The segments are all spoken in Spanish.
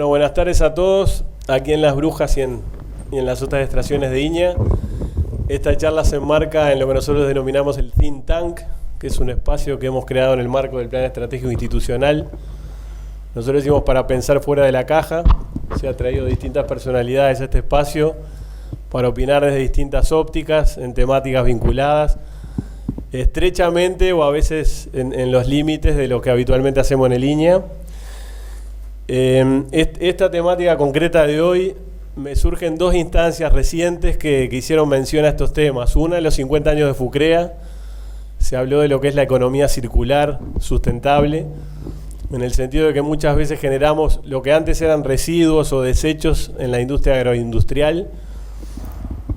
Bueno, buenas tardes a todos, aquí en Las Brujas y en las otras extracciones de Iña. Esta charla se enmarca en lo que nosotros denominamos el Think Tank, que es un espacio que hemos creado en el marco del Plan Estratégico Institucional. Nosotros decimos para pensar fuera de la caja. Se ha traído distintas personalidades a este espacio para opinar desde distintas ópticas, en temáticas vinculadas, estrechamente o a veces en los límites de lo que habitualmente hacemos en el INEA. Esta temática concreta de hoy me surge en dos instancias recientes que hicieron mención a estos temas. Una, en los 50 años de FUCREA, se habló de lo que es la economía circular, sustentable, en el sentido de que muchas veces generamos lo que antes eran residuos o desechos en la industria agroindustrial,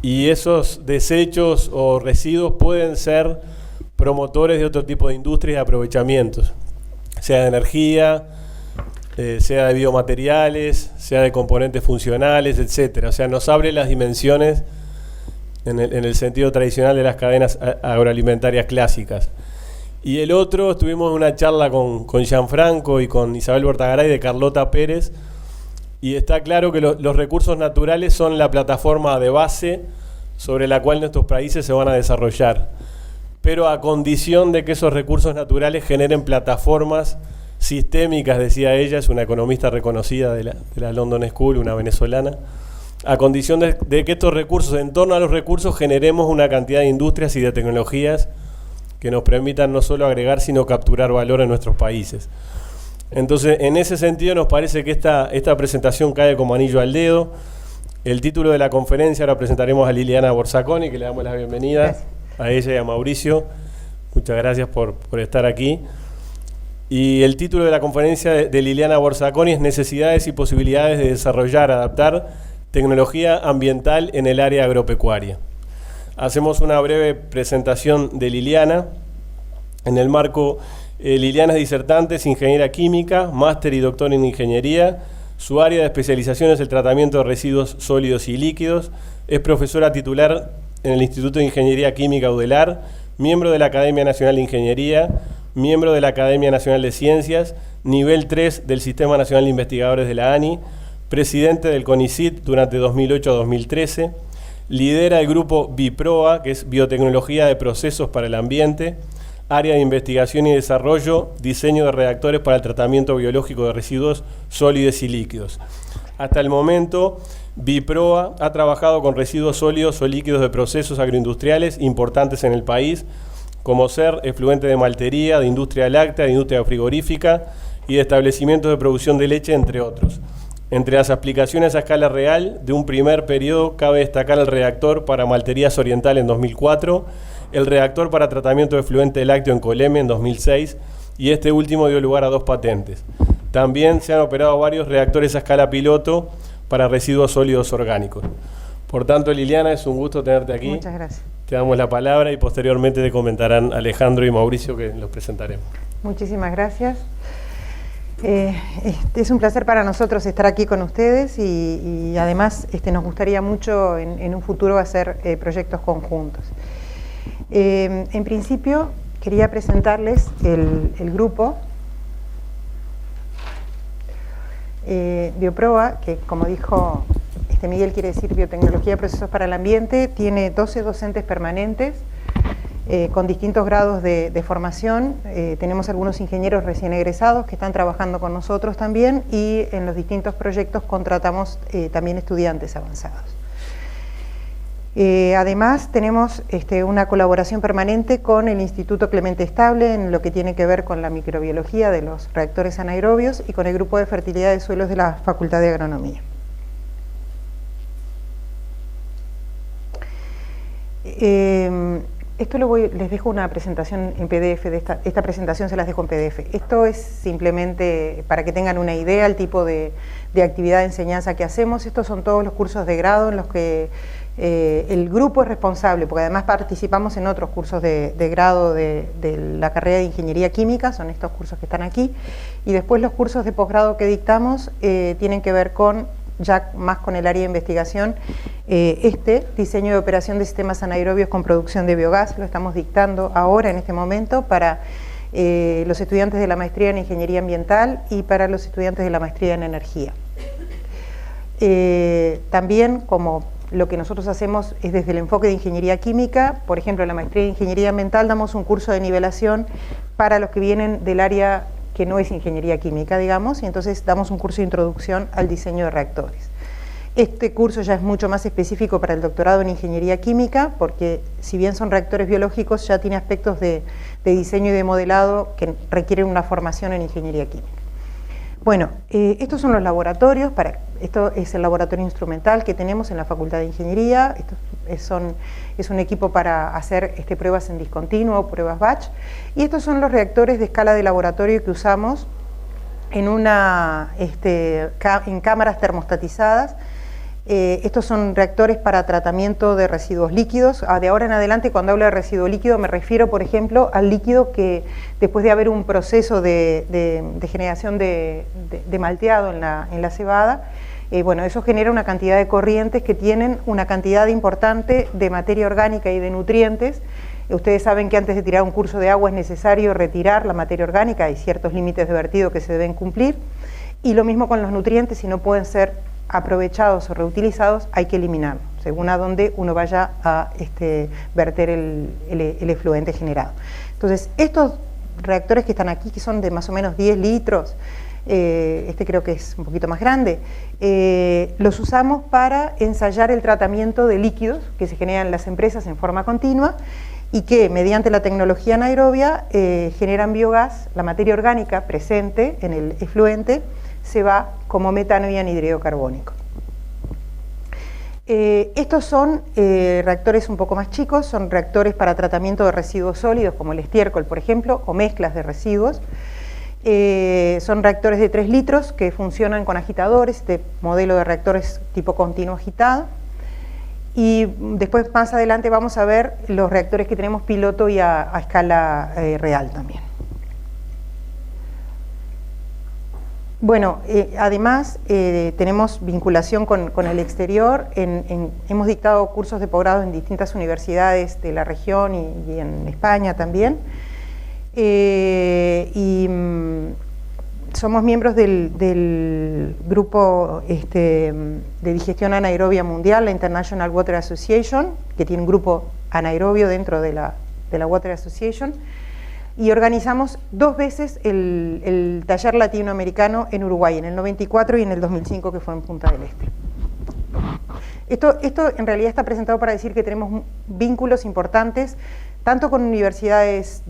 y esos desechos o residuos pueden ser promotores de otro tipo de industrias y aprovechamientos, sea de energía, sea de biomateriales, sea de componentes funcionales, etcétera. O sea, nos abre las dimensiones en el sentido tradicional de las cadenas agroalimentarias clásicas. Y el otro, tuvimos una charla con Gianfranco y con Isabel Bortagaray de Carlota Pérez, y está claro que los recursos naturales son la plataforma de base sobre la cual nuestros países se van a desarrollar, pero a condición de que esos recursos naturales generen plataformas sistémicas, decía ella, es una economista reconocida de la London School, una venezolana, a condición de que estos recursos, en torno a los recursos, generemos una cantidad de industrias y de tecnologías que nos permitan no solo agregar, sino capturar valor en nuestros países. Entonces, en ese sentido, nos parece que esta presentación cae como anillo al dedo. El título de la conferencia, ahora presentaremos a Liliana Borzaconi, que le damos la bienvenida a ella y a Mauricio. Muchas gracias por estar aquí. Y el título de la conferencia de Liliana Borzaconi es Necesidades y posibilidades de desarrollar, adaptar tecnología ambiental en el área agropecuaria. Hacemos una breve presentación de Liliana. En el marco, Liliana es disertante, es ingeniera química, máster y doctor en ingeniería. Su área de especialización es el tratamiento de residuos sólidos y líquidos. Es profesora titular en el Instituto de Ingeniería Química UDELAR, miembro de la Academia Nacional de Ingeniería, miembro de la Academia Nacional de Ciencias, nivel 3 del Sistema Nacional de Investigadores de la ANI, presidente del CONICIT durante 2008 a 2013, lidera el grupo BIPROA, que es Biotecnología de Procesos para el Ambiente, área de investigación y desarrollo, diseño de reactores para el tratamiento biológico de residuos sólidos y líquidos. Hasta el momento, BIPROA ha trabajado con residuos sólidos o líquidos de procesos agroindustriales importantes en el país, como ser efluente de maltería, de industria láctea, de industria frigorífica y de establecimientos de producción de leche, entre otros. Entre las aplicaciones a escala real de un primer periodo cabe destacar el reactor para Malterías Oriental en 2004, el reactor para tratamiento de efluente lácteo en Coleme en 2006, y este último dio lugar a 2 patentes. También se han operado varios reactores a escala piloto para residuos sólidos orgánicos. Por tanto, Liliana, es un gusto tenerte aquí. Muchas gracias. Te damos la palabra y posteriormente te comentarán Alejandro y Mauricio, que los presentaremos. Muchísimas gracias. Es un placer para nosotros estar aquí con ustedes y además nos gustaría mucho en un futuro hacer proyectos conjuntos. En principio quería presentarles el grupo BIPROA, que como dijo Miguel, quiere decir Biotecnología de Procesos para el Ambiente. Tiene 12 docentes permanentes con distintos grados de formación. Tenemos algunos ingenieros recién egresados que están trabajando con nosotros también, y en los distintos proyectos contratamos también estudiantes avanzados. Además tenemos una colaboración permanente con el Instituto Clemente Estable en lo que tiene que ver con la microbiología de los reactores anaerobios y con el Grupo de Fertilidad de Suelos de la Facultad de Agronomía. Esto les dejo una presentación en PDF, esta presentación se las dejo en PDF. Esto es simplemente para que tengan una idea del tipo de actividad de enseñanza que hacemos. Estos son todos los cursos de grado en los que el grupo es responsable, porque además participamos en otros cursos de grado de la carrera de Ingeniería Química, son estos cursos que están aquí, y después los cursos de posgrado que dictamos tienen que ver con ya más con el área de investigación, diseño de operación de sistemas anaerobios con producción de biogás, lo estamos dictando ahora en este momento para los estudiantes de la maestría en Ingeniería Ambiental y para los estudiantes de la maestría en Energía. también, como lo que nosotros hacemos es desde el enfoque de ingeniería química, por ejemplo, en la maestría de ingeniería ambiental damos un curso de nivelación para los que vienen del área que no es ingeniería química, digamos, y entonces damos un curso de introducción al diseño de reactores. Este curso ya es mucho más específico para el doctorado en ingeniería química, porque si bien son reactores biológicos, ya tiene aspectos de diseño y de modelado que requieren una formación en ingeniería química. Bueno, estos son los laboratorios, esto es el laboratorio instrumental que tenemos en la Facultad de Ingeniería, es un equipo para hacer pruebas en discontinuo, pruebas batch, y estos son los reactores de escala de laboratorio que usamos en cámaras termostatizadas. Estos son reactores para tratamiento de residuos líquidos. De ahora en adelante, cuando hablo de residuo líquido, me refiero, por ejemplo, al líquido que después de haber un proceso de generación de malteado en la cebada, bueno, eso genera una cantidad de corrientes que tienen una cantidad importante de materia orgánica y de nutrientes. Ustedes saben que antes de tirar un curso de agua es necesario retirar la materia orgánica, hay ciertos límites de vertido que se deben cumplir, y lo mismo con los nutrientes, si no pueden ser aprovechados o reutilizados, hay que eliminarlos, según a dónde uno vaya a verter el efluente generado. Entonces, estos reactores que están aquí, que son de más o menos 10 litros, creo que es un poquito más grande, los usamos para ensayar el tratamiento de líquidos que se generan en las empresas en forma continua y que mediante la tecnología anaerobia generan biogás. La materia orgánica presente en el efluente se va como metano y anhídrido carbónico. Estos son reactores un poco más chicos, son reactores para tratamiento de residuos sólidos como el estiércol, por ejemplo, o mezclas de residuos. Son reactores de 3 litros que funcionan con agitadores, este modelo de reactores tipo continuo agitado. Y después, más adelante, vamos a ver los reactores que tenemos piloto y a escala real también. Bueno, además tenemos vinculación con el exterior, hemos dictado cursos de posgrado en distintas universidades de la región y en España también, somos miembros del grupo de digestión anaerobia mundial, la International Water Association, que tiene un grupo anaerobio dentro de la Water Association, y organizamos 2 veces el taller latinoamericano en Uruguay, en el 94 y en el 2005, que fue en Punta del Este. Esto en realidad está presentado para decir que tenemos vínculos importantes, tanto con universidades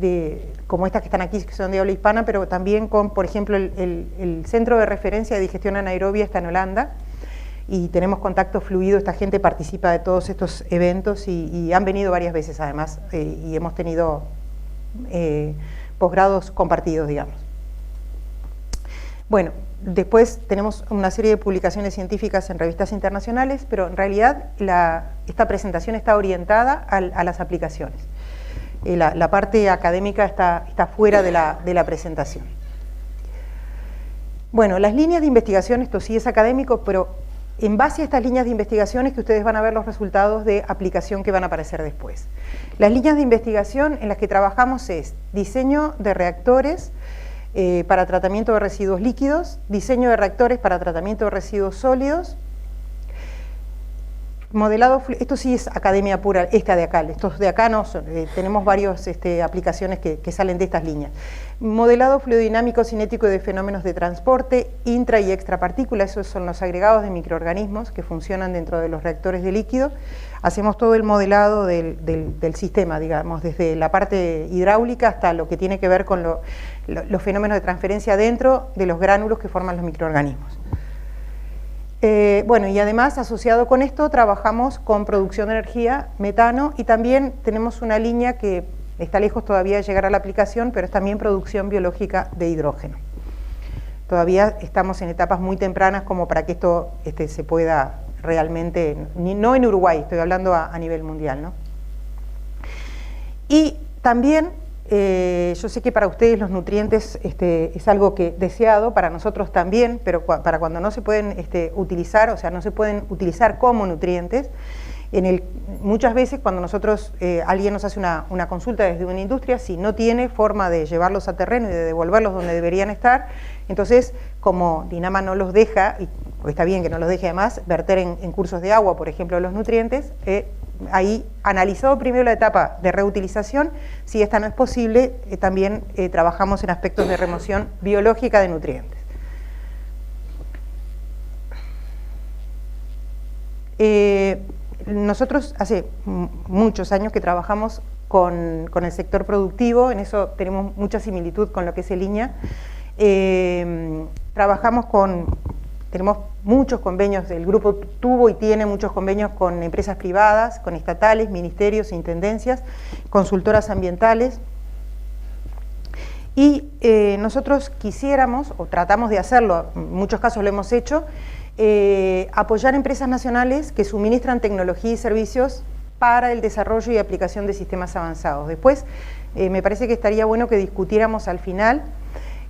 como estas que están aquí, que son de habla hispana, pero también con, por ejemplo, el Centro de Referencia de Digestión Anaerobia está en Holanda, y tenemos contacto fluido, esta gente participa de todos estos eventos y han venido varias veces además, y hemos tenido posgrados compartidos, digamos. Bueno, después tenemos una serie de publicaciones científicas en revistas internacionales, pero en realidad esta presentación está orientada a las aplicaciones. La parte académica está fuera de la presentación. Bueno, las líneas de investigación, esto sí es académico, pero en base a estas líneas de investigación es que ustedes van a ver los resultados de aplicación que van a aparecer después. Las líneas de investigación en las que trabajamos es diseño de reactores para tratamiento de residuos líquidos, diseño de reactores para tratamiento de residuos sólidos, modelado, esto sí es academia pura, esta de acá, estos de acá no son, tenemos varias aplicaciones que salen de estas líneas. Modelado fluidodinámico cinético de fenómenos de transporte, intra y extrapartícula, esos son los agregados de microorganismos que funcionan dentro de los reactores de líquido. Hacemos todo el modelado del sistema, digamos, desde la parte hidráulica hasta lo que tiene que ver con los fenómenos de transferencia dentro de los gránulos que forman los microorganismos. Bueno, y además, asociado con esto, trabajamos con producción de energía, metano, y también tenemos una línea que está lejos todavía de llegar a la aplicación, pero es también producción biológica de hidrógeno. Todavía estamos en etapas muy tempranas como para que esto se pueda realmente, no en Uruguay, estoy hablando a nivel mundial, ¿no? Y también, yo sé que para ustedes los nutrientes es algo que deseado, para nosotros también, pero para cuando no se pueden utilizar, o sea, no se pueden utilizar como nutrientes, muchas veces cuando alguien nos hace una consulta desde una industria, si no tiene forma de llevarlos a terreno y de devolverlos donde deberían estar, entonces como Dinama no los deja, y porque está bien que no los deje además, verter en cursos de agua, por ejemplo, los nutrientes, ahí analizado primero la etapa de reutilización, si esta no es posible, también trabajamos en aspectos de remoción biológica de nutrientes. Nosotros hace muchos años que trabajamos con el sector productivo, en eso tenemos mucha similitud con lo que es el INEA. Tenemos muchos convenios, el grupo tuvo y tiene muchos convenios con empresas privadas, con estatales, ministerios, intendencias, consultoras ambientales. Y nosotros quisiéramos, o tratamos de hacerlo, en muchos casos lo hemos hecho, apoyar empresas nacionales que suministran tecnología y servicios para el desarrollo y aplicación de sistemas avanzados. Después, me parece que estaría bueno que discutiéramos al final,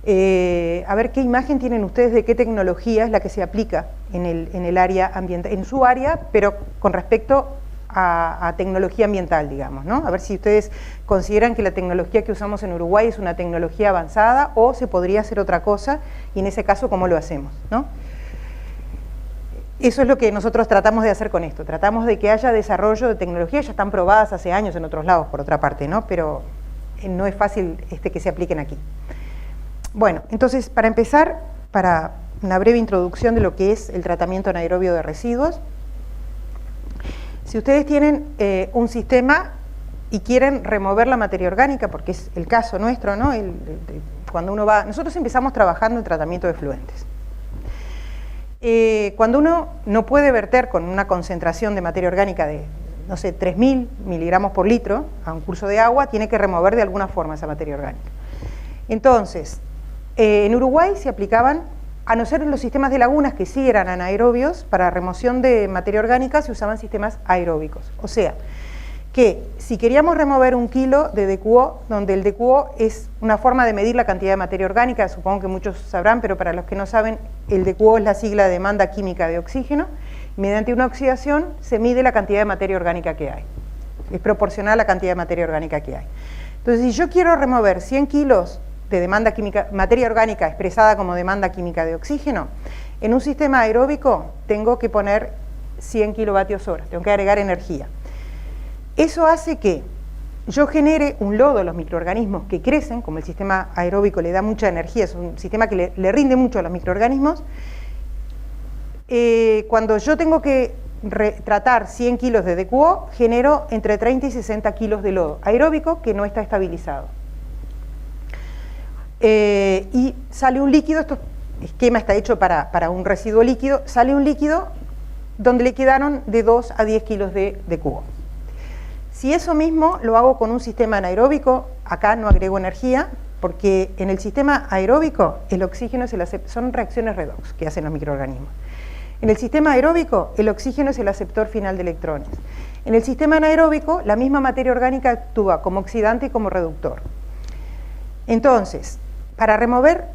a ver qué imagen tienen ustedes de qué tecnología es la que se aplica en el área ambiental, en su área, pero con respecto a tecnología ambiental, digamos, ¿no? A ver si ustedes consideran que la tecnología que usamos en Uruguay es una tecnología avanzada o se podría hacer otra cosa, y en ese caso, ¿cómo lo hacemos?, ¿no? Eso es lo que nosotros tratamos de hacer con esto, tratamos de que haya desarrollo de tecnologías, ya están probadas hace años en otros lados, por otra parte, ¿no? Pero no es fácil que se apliquen aquí. Bueno, entonces, para empezar, para una breve introducción de lo que es el tratamiento anaerobio de residuos, si ustedes tienen un sistema y quieren remover la materia orgánica, porque es el caso nuestro, ¿no? Cuando uno va, nosotros empezamos trabajando en tratamiento de efluentes. Cuando uno no puede verter con una concentración de materia orgánica de, no sé, 3.000 miligramos por litro a un curso de agua, tiene que remover de alguna forma esa materia orgánica. Entonces, en Uruguay se aplicaban, a no ser en los sistemas de lagunas que sí eran anaerobios, para remoción de materia orgánica se usaban sistemas aeróbicos. O sea, que si queríamos remover 1 kilo de DQO, donde el DQO es una forma de medir la cantidad de materia orgánica, supongo que muchos sabrán, pero para los que no saben, el DQO es la sigla de demanda química de oxígeno, y mediante una oxidación se mide la cantidad de materia orgánica que hay. Es proporcional a la cantidad de materia orgánica que hay. Entonces, si yo quiero remover 100 kilos de demanda química, materia orgánica expresada como demanda química de oxígeno, en un sistema aeróbico tengo que poner 100 kilovatios hora, tengo que agregar energía. Eso hace que yo genere un lodo a los microorganismos que crecen, como el sistema aeróbico le da mucha energía, es un sistema que le rinde mucho a los microorganismos. Cuando yo tengo que tratar 100 kilos de DQO, genero entre 30 y 60 kilos de lodo aeróbico que no está estabilizado. Y sale un líquido, este esquema está hecho para un residuo líquido, sale un líquido donde le quedaron de 2 a 10 kilos de DQO. Si eso mismo lo hago con un sistema anaeróbico, acá no agrego energía, porque en el sistema aeróbico el oxígeno son reacciones redox que hacen los microorganismos. En el sistema aeróbico el oxígeno es el aceptor final de electrones. En el sistema anaeróbico la misma materia orgánica actúa como oxidante y como reductor. Entonces, para remover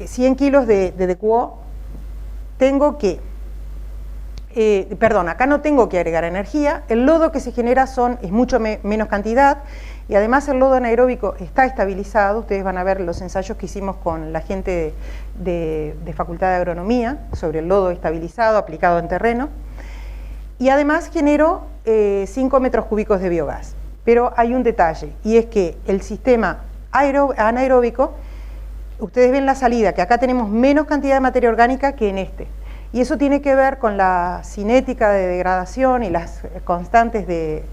100 kilos de DQO, tengo que acá no tengo que agregar energía, el lodo que se genera es mucho menos cantidad, y además el lodo anaeróbico está estabilizado. Ustedes van a ver los ensayos que hicimos con la gente de Facultad de Agronomía sobre el lodo estabilizado aplicado en terreno, y además genero 5 metros cúbicos de biogás. Pero hay un detalle, y es que el sistema anaeróbico, ustedes ven la salida, que acá tenemos menos cantidad de materia orgánica que en este. Y eso tiene que ver con la cinética de degradación y las constantes de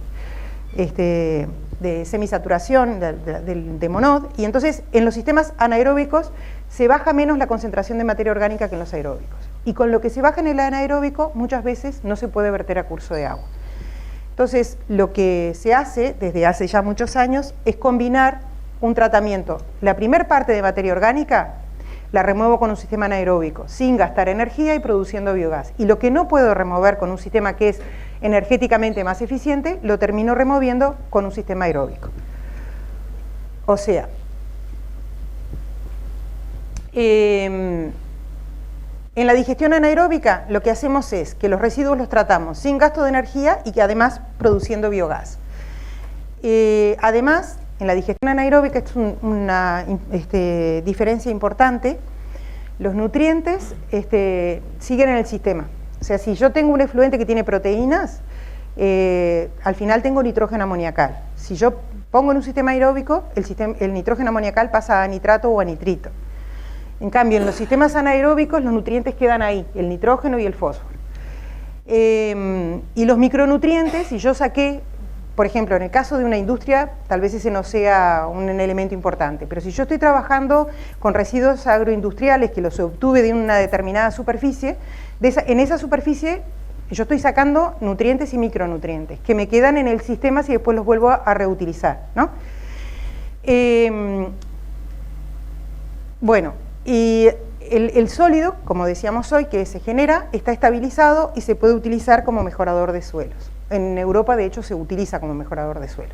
semisaturación de Monod, y entonces en los sistemas anaeróbicos se baja menos la concentración de materia orgánica que en los aeróbicos. Y con lo que se baja en el anaeróbico muchas veces no se puede verter a curso de agua. Entonces lo que se hace desde hace ya muchos años es combinar un tratamiento. La primera parte de materia orgánica la remuevo con un sistema anaeróbico, sin gastar energía y produciendo biogás. Y lo que no puedo remover con un sistema que es energéticamente más eficiente, lo termino removiendo con un sistema aeróbico. O sea, en la digestión anaeróbica lo que hacemos es que los residuos los tratamos sin gasto de energía y que además produciendo biogás. Además, en la digestión anaeróbica, esto es una diferencia importante, Los nutrientes siguen en el sistema. O sea, si yo tengo un efluente que tiene proteínas, al final tengo nitrógeno amoniacal. Si yo pongo en un sistema aeróbico, el nitrógeno amoniacal pasa a nitrato o a nitrito. En cambio, en los sistemas anaeróbicos los nutrientes quedan ahí, el nitrógeno y el fósforo. Y los micronutrientes, si yo saqué, por ejemplo, en el caso de una industria, tal vez ese no sea un elemento importante, pero si yo estoy trabajando con residuos agroindustriales que los obtuve de una determinada superficie, en esa superficie yo estoy sacando nutrientes y micronutrientes que me quedan en el sistema si después los vuelvo a reutilizar, ¿no? Bueno, y el sólido, como decíamos hoy, que se genera, está estabilizado y se puede utilizar como mejorador de suelos. En Europa, de hecho, se utiliza como mejorador de suelo.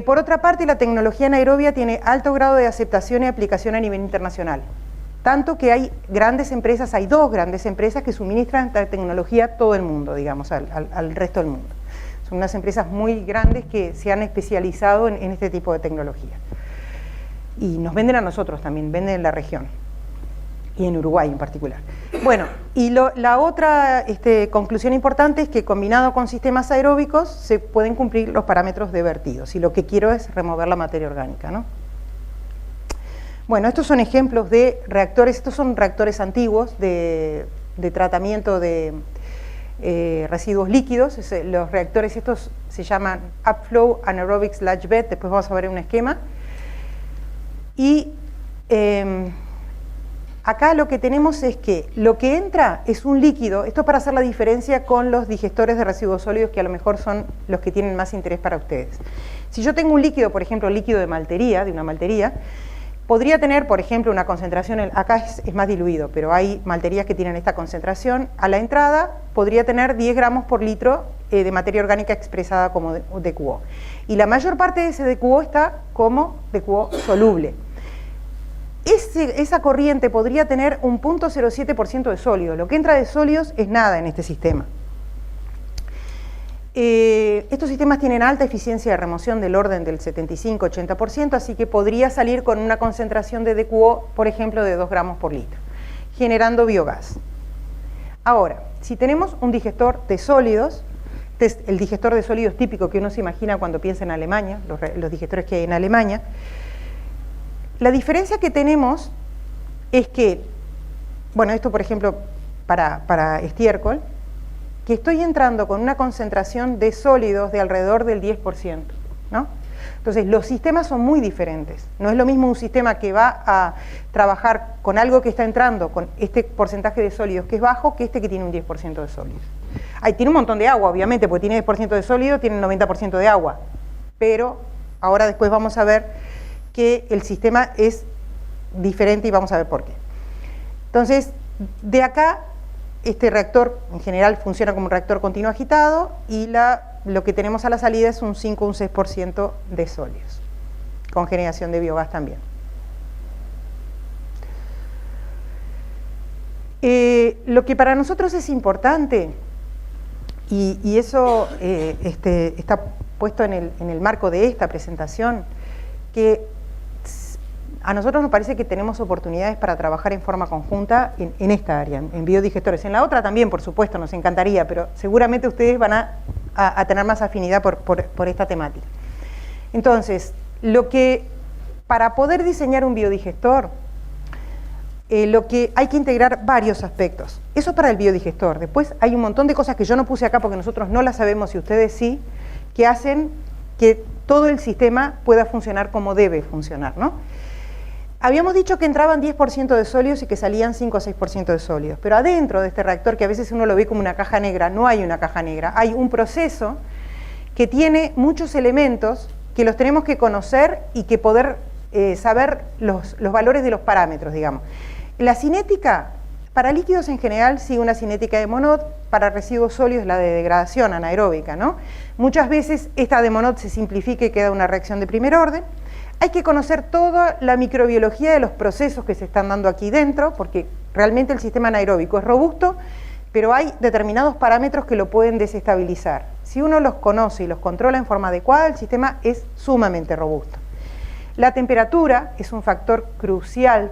Por otra parte, la tecnología anaerobia tiene alto grado de aceptación y aplicación a nivel internacional. Tanto que hay grandes empresas, hay 2 grandes empresas que suministran esta tecnología a todo el mundo, digamos, al resto del mundo. Son unas empresas muy grandes que se han especializado en este tipo de tecnología. Y nos venden a nosotros también, venden en la región. Y en Uruguay en particular. Bueno, y la otra conclusión importante es que combinado con sistemas aeróbicos se pueden cumplir los parámetros de vertidos, y lo que quiero es remover la materia orgánica, ¿no? Bueno, estos son ejemplos de reactores, estos son reactores antiguos de tratamiento de residuos líquidos. Los reactores estos se llaman Upflow Anaerobic Sludge Bed, después vamos a ver un esquema. Y acá lo que tenemos es que lo que entra es un líquido, esto es para hacer la diferencia con los digestores de residuos sólidos, que a lo mejor son los que tienen más interés para ustedes. Si yo tengo un líquido, por ejemplo, líquido de maltería, de una maltería, podría tener, por ejemplo, una concentración, acá es más diluido, pero hay malterías que tienen esta concentración. A la entrada podría tener 10 gramos por litro de materia orgánica expresada como DQO. Y la mayor parte de ese DQO está como DQO soluble. Esa corriente podría tener un 0.07% de sólido. Lo que entra de sólidos es nada en este sistema. Estos sistemas tienen alta eficiencia de remoción del orden del 75-80%, así que podría salir con una concentración de DQO, por ejemplo, de 2 gramos por litro, generando biogás. Ahora, si tenemos un digestor de sólidos, el digestor de sólidos típico que uno se imagina cuando piensa en Alemania, los digestores que hay en Alemania, la diferencia que tenemos es que, bueno, esto por ejemplo para estiércol, que estoy entrando con una concentración de sólidos de alrededor del 10%, ¿no? Entonces los sistemas son muy diferentes. No es lo mismo un sistema que va a trabajar con algo que está entrando con este porcentaje de sólidos que es bajo, que este que tiene un 10% de sólidos. Tiene un montón de agua, obviamente, porque tiene 10% de sólido, tiene 90% de agua, pero ahora después vamos a ver que el sistema es diferente y vamos a ver por qué. Entonces, de acá, este reactor en general funciona como un reactor continuo agitado y lo que tenemos a la salida es un 5 o un 6% de sólidos, con generación de biogás también. Lo que para nosotros es importante, y eso está puesto en el marco de esta presentación, que a nosotros nos parece que tenemos oportunidades para trabajar en forma conjunta en esta área, en biodigestores. En la otra también, por supuesto, nos encantaría, pero seguramente ustedes van a tener más afinidad por esta temática. Entonces, para poder diseñar un biodigestor, lo que hay que integrar varios aspectos. Eso es para el biodigestor. Después hay un montón de cosas que yo no puse acá porque nosotros no las sabemos y ustedes sí, que hacen que todo el sistema pueda funcionar como debe funcionar, ¿no? Habíamos dicho que entraban 10% de sólidos y que salían 5 o 6% de sólidos, pero adentro de este reactor, que a veces uno lo ve como una caja negra, no hay una caja negra, hay un proceso que tiene muchos elementos que los tenemos que conocer y que poder saber los valores de los parámetros, digamos. La cinética, para líquidos en general, sigue una cinética de Monod, para residuos sólidos la de degradación anaeróbica, ¿no? Muchas veces esta de Monod se simplifica y queda una reacción de primer orden. Hay que conocer toda la microbiología de los procesos que se están dando aquí dentro, porque realmente el sistema anaeróbico es robusto, pero hay determinados parámetros que lo pueden desestabilizar. Si uno los conoce y los controla en forma adecuada, el sistema es sumamente robusto. La temperatura es un factor crucial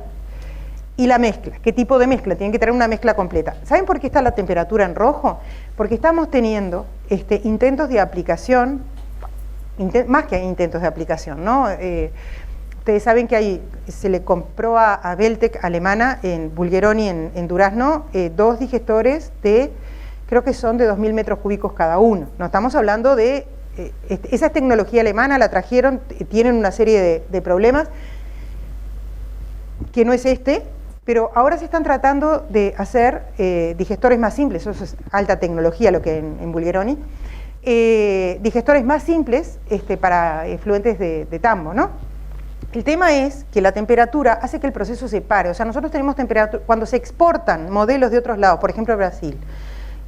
y la mezcla. ¿Qué tipo de mezcla? Tienen que tener una mezcla completa. ¿Saben por qué está la temperatura en rojo? Porque estamos teniendo intentos de aplicación, más que intentos de aplicación, ¿no? Ustedes saben que se le compró a Beltec alemana, en Bulgeroni, en Durazno, 2 digestores de, creo que son de 2.000 metros cúbicos cada uno. No estamos hablando de, esa es tecnología alemana, la trajeron, tienen una serie de problemas, que no es pero ahora se están tratando de hacer digestores más simples, eso es alta tecnología lo que en Bulgeroni, digestores más simples para efluentes de tambo, ¿no? El tema es que la temperatura hace que el proceso se pare, o sea, nosotros tenemos temperatura, cuando se exportan modelos de otros lados, por ejemplo Brasil,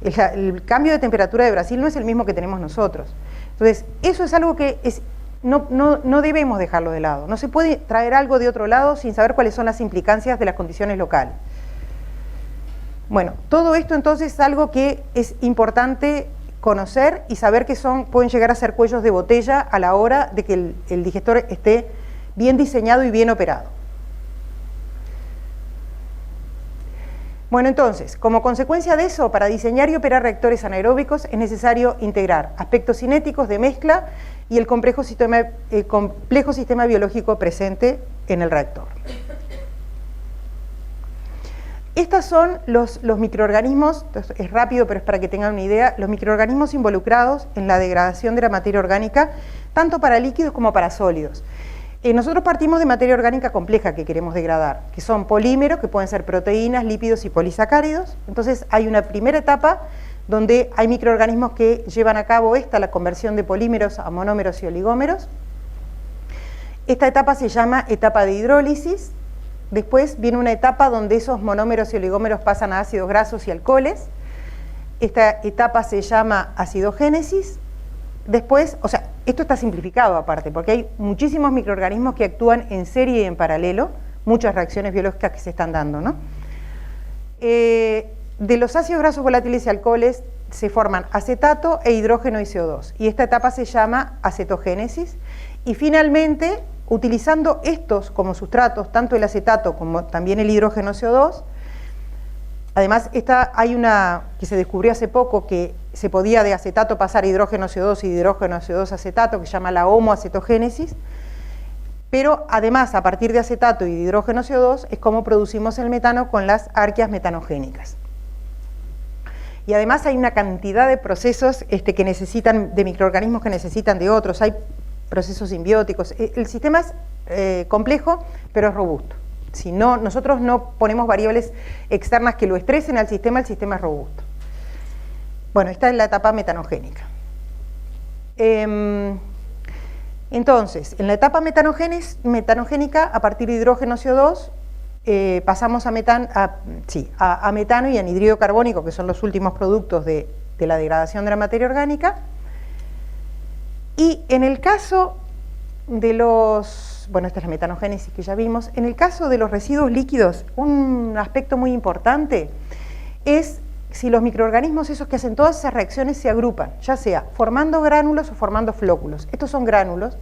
el cambio de temperatura de Brasil no es el mismo que tenemos nosotros. Entonces, eso es algo que no debemos dejarlo de lado. No se puede traer algo de otro lado sin saber cuáles son las implicancias de las condiciones locales. Bueno, todo esto entonces es algo que es importante conocer y saber que pueden llegar a ser cuellos de botella a la hora de que el digestor esté bien diseñado y bien operado. Bueno, entonces, como consecuencia de eso, para diseñar y operar reactores anaeróbicos es necesario integrar aspectos cinéticos de mezcla y el complejo sistema biológico presente en el reactor. Estos son los microorganismos, es rápido pero es para que tengan una idea, los microorganismos involucrados en la degradación de la materia orgánica, tanto para líquidos como para sólidos. Nosotros partimos de materia orgánica compleja que queremos degradar, que son polímeros, que pueden ser proteínas, lípidos y polisacáridos. Entonces hay una primera etapa donde hay microorganismos que llevan a cabo la conversión de polímeros a monómeros y oligómeros. Esta etapa se llama etapa de hidrólisis. Después viene una etapa donde esos monómeros y oligómeros pasan a ácidos grasos y alcoholes. Esta etapa se llama acidogénesis. Después, o sea, esto está simplificado aparte, porque hay muchísimos microorganismos que actúan en serie y en paralelo, muchas reacciones biológicas que se están dando, ¿no? De los ácidos grasos volátiles y alcoholes se forman acetato e hidrógeno y CO2, y esta etapa se llama acetogénesis, y finalmente, utilizando estos como sustratos, tanto el acetato como también el hidrógeno CO2, además hay una que se descubrió hace poco que se podía de acetato pasar a hidrógeno CO2 y de hidrógeno CO2 a acetato, que se llama la homoacetogénesis, pero además a partir de acetato y de hidrógeno CO2 es como producimos el metano con las arqueas metanogénicas. Y además hay una cantidad de procesos que necesitan, de microorganismos que necesitan de otros, hay procesos simbióticos, el sistema es complejo pero es robusto. Si no, nosotros no ponemos variables externas que lo estresen al sistema, el sistema es robusto. Bueno, esta es la etapa metanogénica. Entonces, en la etapa metanogénica, a partir de hidrógeno CO2, pasamos a metano y anhídrido carbónico, que son los últimos productos de la degradación de la materia orgánica. Y en el caso de bueno, esta es la metanogénesis que ya vimos, en el caso de los residuos líquidos, un aspecto muy importante es si los microorganismos esos que hacen todas esas reacciones se agrupan, ya sea formando gránulos o formando flóculos. Estos son gránulos,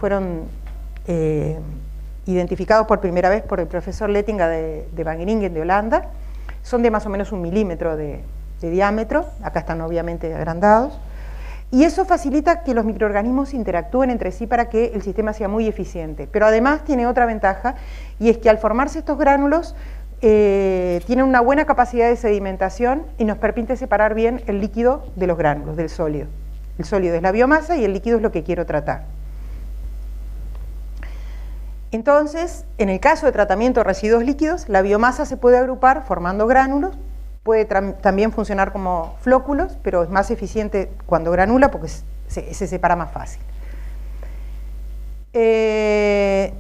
fueron identificados por primera vez por el profesor Lettinga de Wageningen de Holanda, son de más o menos 1 milímetro de diámetro, acá están obviamente agrandados, y eso facilita que los microorganismos interactúen entre sí para que el sistema sea muy eficiente. Pero además tiene otra ventaja, y es que al formarse estos gránulos, tienen una buena capacidad de sedimentación y nos permite separar bien el líquido de los gránulos, del sólido. El sólido es la biomasa y el líquido es lo que quiero tratar. Entonces, en el caso de tratamiento de residuos líquidos, la biomasa se puede agrupar formando gránulos, puede también funcionar como flóculos, pero es más eficiente cuando granula porque se separa más fácil. ¿Qué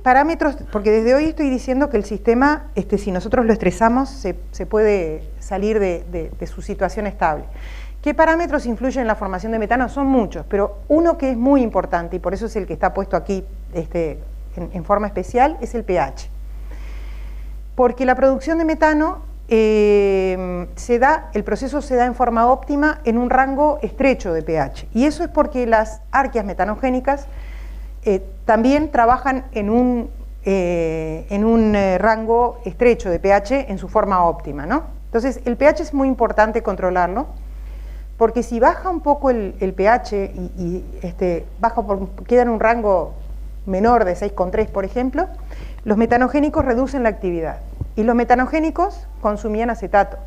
parámetros? Porque desde hoy estoy diciendo que el sistema, si nosotros lo estresamos, se puede salir de su situación estable. ¿Qué parámetros influyen en la formación de metano? Son muchos, pero uno que es muy importante, y por eso es el que está puesto aquí en forma especial, es el pH. Porque la producción de metano el proceso se da en forma óptima en un rango estrecho de pH, y eso es porque las arqueas metanogénicas también trabajan en un en un rango estrecho de pH en su forma óptima, ¿no? Entonces, el pH es muy importante controlarlo, porque si baja un poco el pH queda en un rango menor de 6,3, por ejemplo, los metanogénicos reducen la actividad. Y los metanogénicos consumían acetato.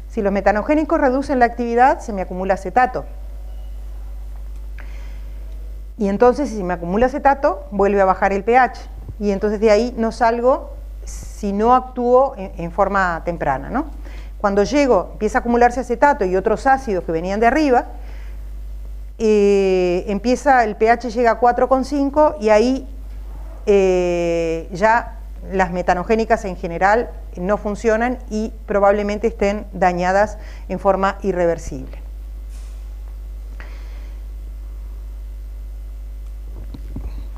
Si los metanogénicos reducen la actividad, se me acumula acetato. Y entonces, si se me acumula acetato, vuelve a bajar el pH. Y entonces de ahí no salgo si no actúo en forma temprana, ¿no? Cuando llego, empieza a acumularse acetato y otros ácidos que venían de arriba, el pH llega a 4,5 y ahí ya las metanogénicas en general no funcionan y probablemente estén dañadas en forma irreversible.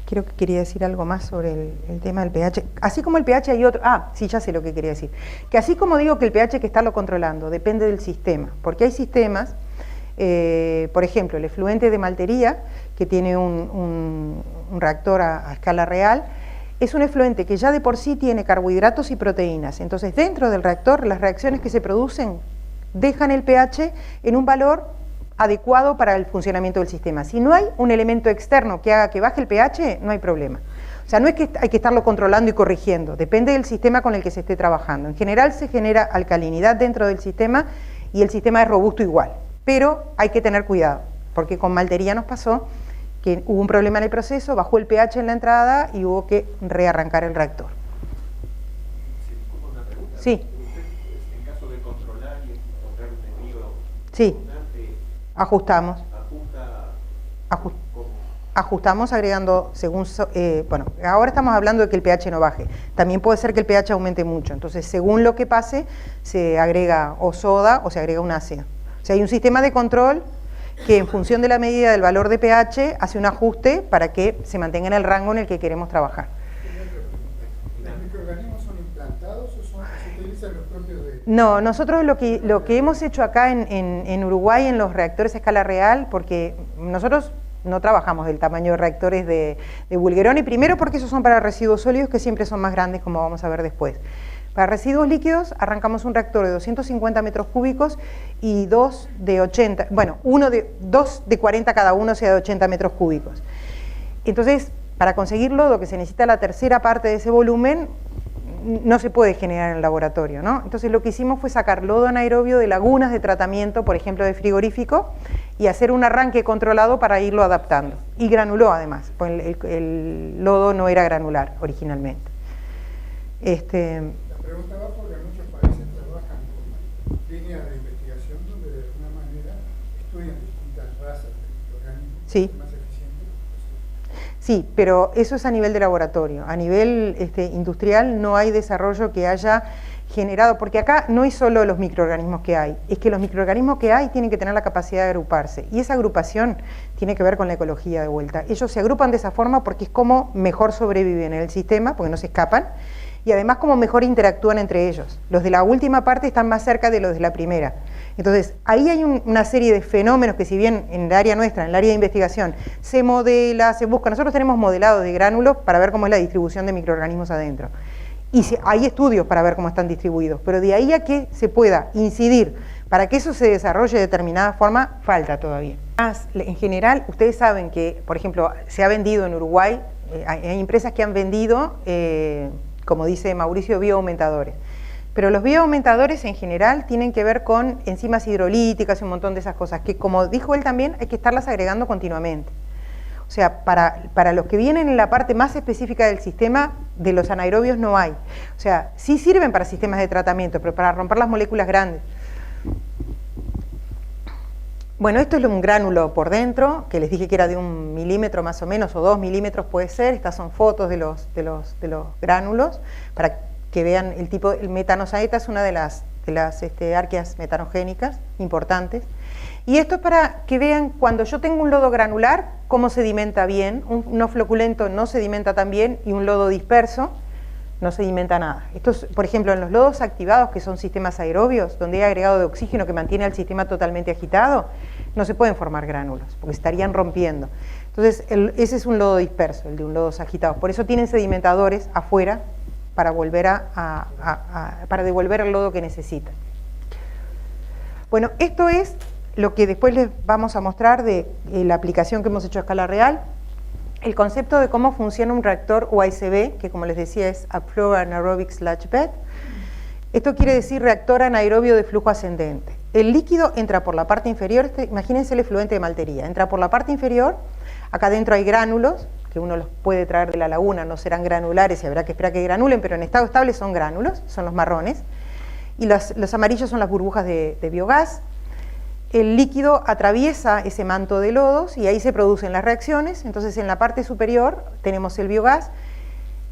Creo que quería decir algo más sobre el tema del pH. Así como el pH hay otro... sí, ya sé lo que quería decir. Que así como digo que el pH hay que estarlo controlando, depende del sistema. Porque hay sistemas, por ejemplo, el efluente de maltería, que tiene un reactor a escala real, es un efluente que ya de por sí tiene carbohidratos y proteínas. Entonces, dentro del reactor, las reacciones que se producen dejan el pH en un valor adecuado para el funcionamiento del sistema. Si no hay un elemento externo que haga que baje el pH, no hay problema. O sea, no es que hay que estarlo controlando y corrigiendo, depende del sistema con el que se esté trabajando. En general se genera alcalinidad dentro del sistema y el sistema es robusto igual, pero hay que tener cuidado, porque con maltería nos pasó que hubo un problema en el proceso, bajó el pH en la entrada y hubo que rearrancar el reactor. Una pregunta. Sí. ¿Usted, en caso de controlar y encontrar un enemigo sí. Ajustamos. Ajustamos agregando según... bueno, ahora estamos hablando de que el pH no baje. También puede ser que el pH aumente mucho. Entonces, según lo que pase, se agrega o soda o se agrega un ácido. O sea, hay un sistema de control que en función de la medida del valor de pH hace un ajuste para que se mantenga en el rango en el que queremos trabajar. ¿Los microorganismos son implantados o se utilizan los propios de...? No, nosotros lo que hemos hecho acá en Uruguay en los reactores a escala real, porque nosotros no trabajamos del tamaño de reactores de Bulgheroni, primero porque esos son para residuos sólidos que siempre son más grandes, como vamos a ver después. Para residuos líquidos arrancamos un reactor de 250 metros cúbicos y dos de 80, bueno, dos de 40 cada uno, o sea, de 80 metros cúbicos. Entonces, para conseguirlo, lo que se necesita la tercera parte de ese volumen no se puede generar en el laboratorio, ¿no? Entonces lo que hicimos fue sacar lodo anaerobio de lagunas de tratamiento, por ejemplo de frigorífico, y hacer un arranque controlado para irlo adaptando. Y granuló además, pues el lodo no era granular originalmente. La pregunta va porque muchos países trabajan con líneas de investigación donde de alguna manera estudian distintas razas de microorganismos. Sí. Más eficientes. Sí, pero eso es a nivel de laboratorio. A nivel industrial no hay desarrollo que haya generado, porque acá no es solo los microorganismos que hay, es que los microorganismos que hay tienen que tener la capacidad de agruparse, y esa agrupación tiene que ver con la ecología de vuelta. Ellos se agrupan de esa forma porque es como mejor sobreviven en el sistema, porque no se escapan, y además como mejor interactúan entre ellos. Los de la última parte están más cerca de los de la primera. Entonces, ahí hay una serie de fenómenos que si bien en el área nuestra, en el área de investigación, se modela, se busca. Nosotros tenemos modelados de gránulos para ver cómo es la distribución de microorganismos adentro. Y hay estudios para ver cómo están distribuidos, pero de ahí a que se pueda incidir para que eso se desarrolle de determinada forma, falta todavía. En general, ustedes saben que, por ejemplo, se ha vendido en Uruguay, hay empresas que han vendido, como dice Mauricio, bioaumentadores. Pero los bioaumentadores en general tienen que ver con enzimas hidrolíticas y un montón de esas cosas, que como dijo él también, hay que estarlas agregando continuamente. O sea, para los que vienen en la parte más específica del sistema, de los anaerobios no hay. O sea, sí sirven para sistemas de tratamiento, pero para romper las moléculas grandes. Bueno, esto es un gránulo por dentro, que les dije que era de 1 milímetro más o menos, o 2 milímetros puede ser. Estas son fotos de los gránulos, para que vean el tipo. El metanosaeta es una de las arqueas metanogénicas importantes. Y esto es para que vean cuando yo tengo un lodo granular, cómo sedimenta bien. Un no floculento no sedimenta tan bien, y un lodo disperso no sedimenta nada. Esto es, por ejemplo, en los lodos activados, que son sistemas aerobios, donde hay agregado de oxígeno que mantiene al sistema totalmente agitado, no se pueden formar gránulos, porque estarían rompiendo. Entonces, ese es un lodo disperso, el de un lodos agitados. Por eso tienen sedimentadores afuera para para devolver el lodo que necesitan. Bueno, esto es lo que después les vamos a mostrar de la aplicación que hemos hecho a escala real. El concepto de cómo funciona un reactor UASB, que como les decía es Upflow Anaerobic Sludge Bed. Esto quiere decir reactor anaerobio de flujo ascendente. El líquido entra por la parte inferior, imagínense el efluente de maltería, entra por la parte inferior, acá adentro hay gránulos, que uno los puede traer de la laguna, no serán granulares y habrá que esperar que granulen, pero en estado estable son gránulos, son los marrones, y los amarillos son las burbujas de biogás. El líquido atraviesa ese manto de lodos y ahí se producen las reacciones. Entonces en la parte superior tenemos el biogás.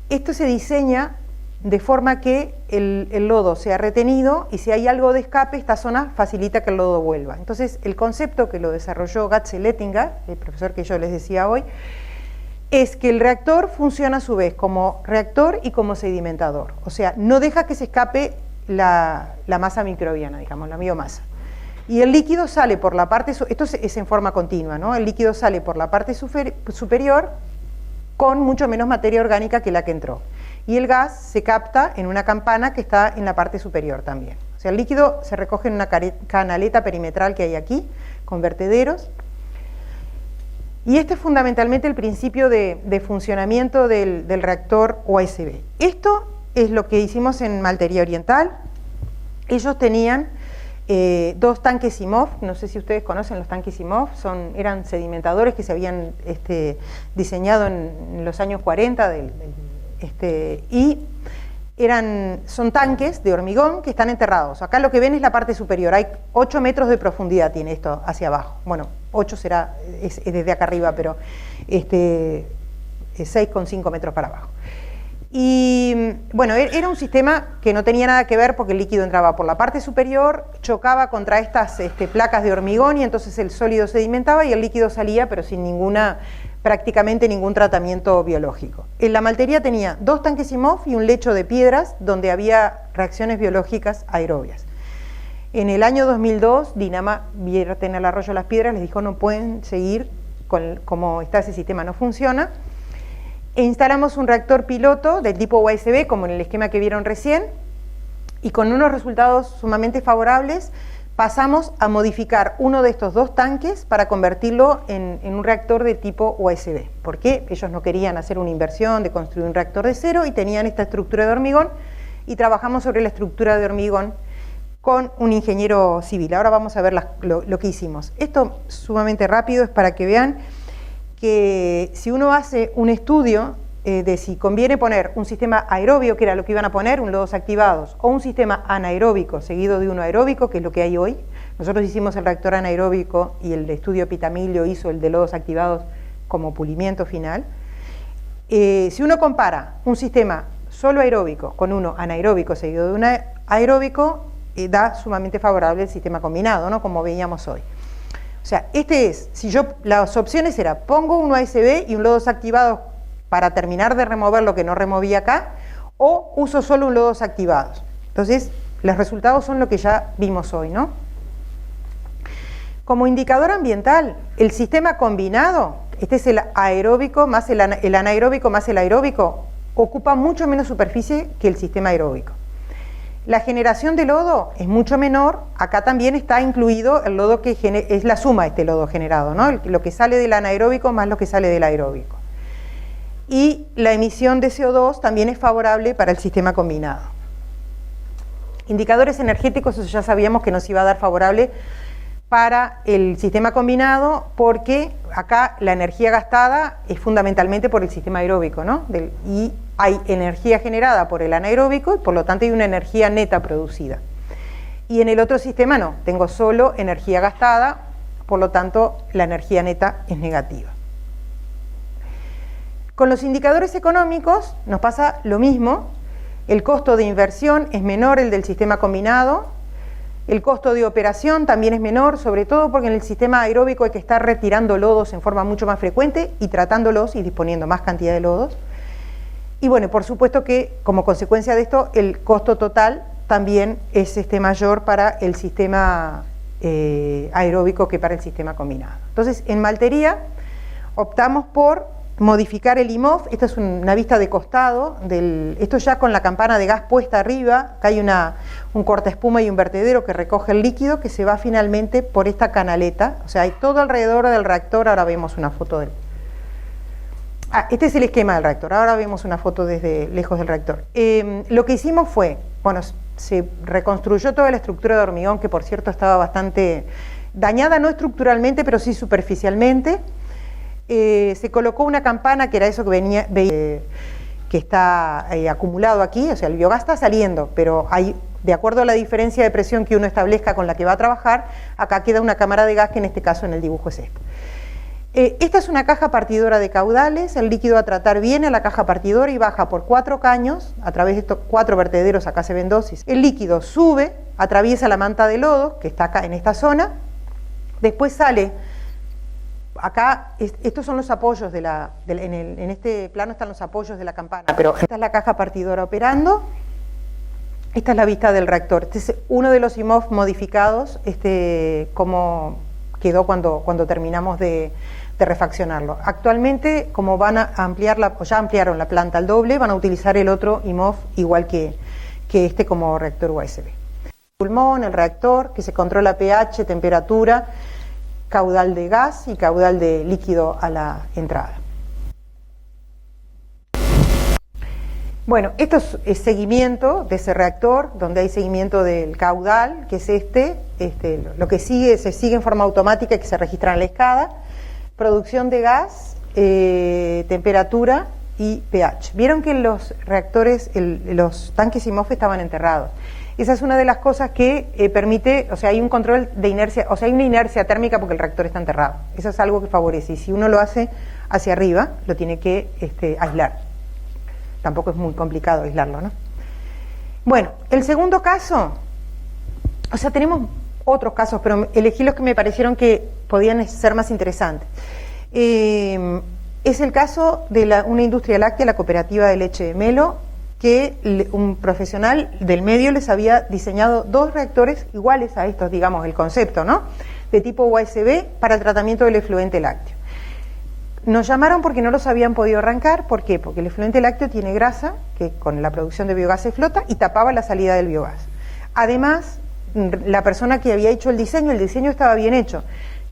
Esto se diseña de forma que el lodo sea retenido y si hay algo de escape, esta zona facilita que el lodo vuelva. Entonces el concepto que lo desarrolló Gatze-Lettinger, el profesor que yo les decía hoy, es que el reactor funciona a su vez como reactor y como sedimentador. O sea, no deja que se escape la masa microbiana, digamos, la biomasa. Y el líquido sale por la parte, esto es en forma continua, ¿no? El líquido sale por la parte superior con mucho menos materia orgánica que la que entró. Y el gas se capta en una campana que está en la parte superior también. O sea, el líquido se recoge en una canaleta perimetral que hay aquí, con vertederos. Y este es fundamentalmente el principio de funcionamiento del reactor UASB. Esto es lo que hicimos en Maltería Oriental. Ellos tenían dos tanques Simov, no sé si ustedes conocen los tanques Simov, eran sedimentadores que se habían diseñado en los años 40 y son tanques de hormigón que están enterrados. Acá lo que ven es la parte superior, hay 8 metros de profundidad tiene esto hacia abajo. Bueno, 8 es desde acá arriba, pero 6,5 metros para abajo. Y bueno, era un sistema que no tenía nada que ver porque el líquido entraba por la parte superior, chocaba contra estas placas de hormigón y entonces el sólido sedimentaba y el líquido salía, pero sin prácticamente ningún tratamiento biológico. En la maltería tenía 2 tanques Simov y un lecho de piedras donde había reacciones biológicas aerobias. En el año 2002, Dinama vierte en el arroyo Las Piedras, les dijo no pueden seguir como está ese sistema, no funciona. E instalamos un reactor piloto del tipo UASB, como en el esquema que vieron recién, y con unos resultados sumamente favorables, pasamos a modificar uno de estos 2 tanques para convertirlo en un reactor de tipo UASB, porque ellos no querían hacer una inversión de construir un reactor de cero y tenían esta estructura de hormigón, y trabajamos sobre la estructura de hormigón con un ingeniero civil. Ahora vamos a ver lo que hicimos. Esto sumamente rápido es para que vean que si uno hace un estudio de si conviene poner un sistema aerobio, que era lo que iban a poner, un lodos activados, o un sistema anaeróbico seguido de uno aeróbico, que es lo que hay hoy. Nosotros hicimos el reactor anaeróbico y el estudio Pitamilio hizo el de lodos activados como pulimiento final. Si uno compara un sistema solo aeróbico con uno anaeróbico seguido de un aeróbico, da sumamente favorable el sistema combinado, ¿no? Como veíamos hoy. O sea, las opciones eran, pongo un UASB y un lodos activados para terminar de remover lo que no removí acá, o uso solo un lodos activados. Entonces, los resultados son lo que ya vimos hoy, ¿no? Como indicador ambiental, el sistema combinado, este es el aeróbico más el anaeróbico más el aeróbico, ocupa mucho menos superficie que el sistema aeróbico. La generación de lodo es mucho menor, acá también está incluido el lodo que es la suma de este lodo generado, ¿no? Lo que sale del anaeróbico más lo que sale del aeróbico. Y la emisión de CO2 también es favorable para el sistema combinado. Indicadores energéticos, eso ya sabíamos que nos iba a dar favorable para el sistema combinado, porque acá la energía gastada es fundamentalmente por el sistema aeróbico, ¿no? Y hay energía generada por el anaeróbico y por lo tanto hay una energía neta producida. Y en el otro sistema no, tengo solo energía gastada, por lo tanto la energía neta es negativa. Con los indicadores económicos nos pasa lo mismo, el costo de inversión es menor el del sistema combinado, el costo de operación también es menor, sobre todo porque en el sistema aeróbico hay que estar retirando lodos en forma mucho más frecuente y tratándolos y disponiendo más cantidad de lodos. Y bueno, por supuesto que como consecuencia de esto, el costo total también es mayor para el sistema aeróbico que para el sistema combinado. Entonces, en maltería, optamos por modificar el IMOF. Esta es una vista de costado, esto ya con la campana de gas puesta arriba. Acá hay un cortaespuma y un vertedero que recoge el líquido que se va finalmente por esta canaleta, o sea, hay todo alrededor del reactor. Ahora vemos una foto del... este es el esquema del reactor, ahora vemos una foto desde lejos del reactor. Lo que hicimos fue, bueno, se reconstruyó toda la estructura de hormigón, que por cierto estaba bastante dañada, no estructuralmente, pero sí superficialmente. Se colocó una campana, que era eso que está acumulado aquí, o sea, el biogás está saliendo, pero hay, de acuerdo a la diferencia de presión que uno establezca con la que va a trabajar, acá queda una cámara de gas, que en este caso en el dibujo es esta. Esta es una caja partidora de caudales. El líquido a tratar viene a la caja partidora y baja por 4 caños, a través de estos 4 vertederos, acá se ven dosis. El líquido sube, atraviesa la manta de lodo, que está acá en esta zona, después sale... Acá, estos son los apoyos en este plano están los apoyos de la campana, pero esta es la caja partidora operando, esta es la vista del reactor. Este es uno de los IMOF modificados, como quedó cuando terminamos de refaccionarlo. Actualmente, como van a ampliar ya ampliaron la planta al doble, van a utilizar el otro IMOF igual que este como reactor USB. Pulmón, el reactor, que se controla pH, temperatura, caudal de gas y caudal de líquido a la entrada. Bueno, esto es seguimiento de ese reactor, donde hay seguimiento del caudal, que es lo que se sigue en forma automática y que se registra en la escada, producción de gas, temperatura y pH. Vieron que los reactores, los tanques IMOF estaban enterrados. Esa es una de las cosas que permite, o sea, hay un control de inercia, o sea, hay una inercia térmica porque el reactor está enterrado. Eso es algo que favorece, y si uno lo hace hacia arriba, lo tiene que aislar. Tampoco es muy complicado aislarlo, ¿no? Bueno, el segundo caso, o sea, tenemos otros casos, pero elegí los que me parecieron que podían ser más interesantes. Es el caso de una industria láctea, la cooperativa de leche de Melo, que un profesional del medio les había diseñado 2 reactores iguales a estos, digamos, el concepto, ¿no? De tipo USB para el tratamiento del efluente lácteo. Nos llamaron porque no los habían podido arrancar. ¿Por qué? Porque el efluente lácteo tiene grasa, que con la producción de biogás se flota, y tapaba la salida del biogás. Además, la persona que había hecho el diseño estaba bien hecho,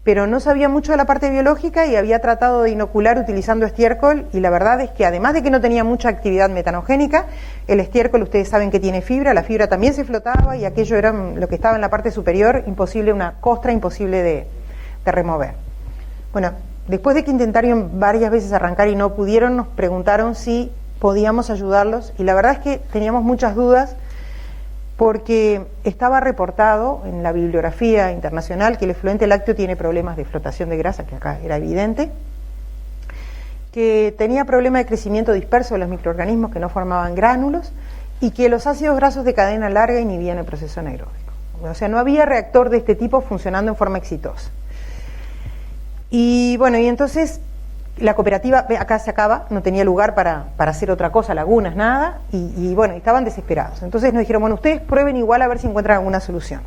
pero no sabía mucho de la parte biológica y había tratado de inocular utilizando estiércol, y la verdad es que además de que no tenía mucha actividad metanogénica, el estiércol, ustedes saben que tiene fibra, la fibra también se flotaba, y aquello era lo que estaba en la parte superior, imposible, una costra imposible de remover. Bueno, después de que intentaron varias veces arrancar y no pudieron, nos preguntaron si podíamos ayudarlos, y la verdad es que teníamos muchas dudas, porque estaba reportado en la bibliografía internacional que el efluente lácteo tiene problemas de flotación de grasa, que acá era evidente, que tenía problema de crecimiento disperso de los microorganismos que no formaban gránulos, y que los ácidos grasos de cadena larga inhibían el proceso anaeróbico. O sea, no había reactor de este tipo funcionando en forma exitosa. Y bueno, y entonces la cooperativa, acá se acaba, no tenía lugar para hacer otra cosa, lagunas, nada, y bueno, estaban desesperados. Entonces nos dijeron, bueno, ustedes prueben igual a ver si encuentran alguna solución.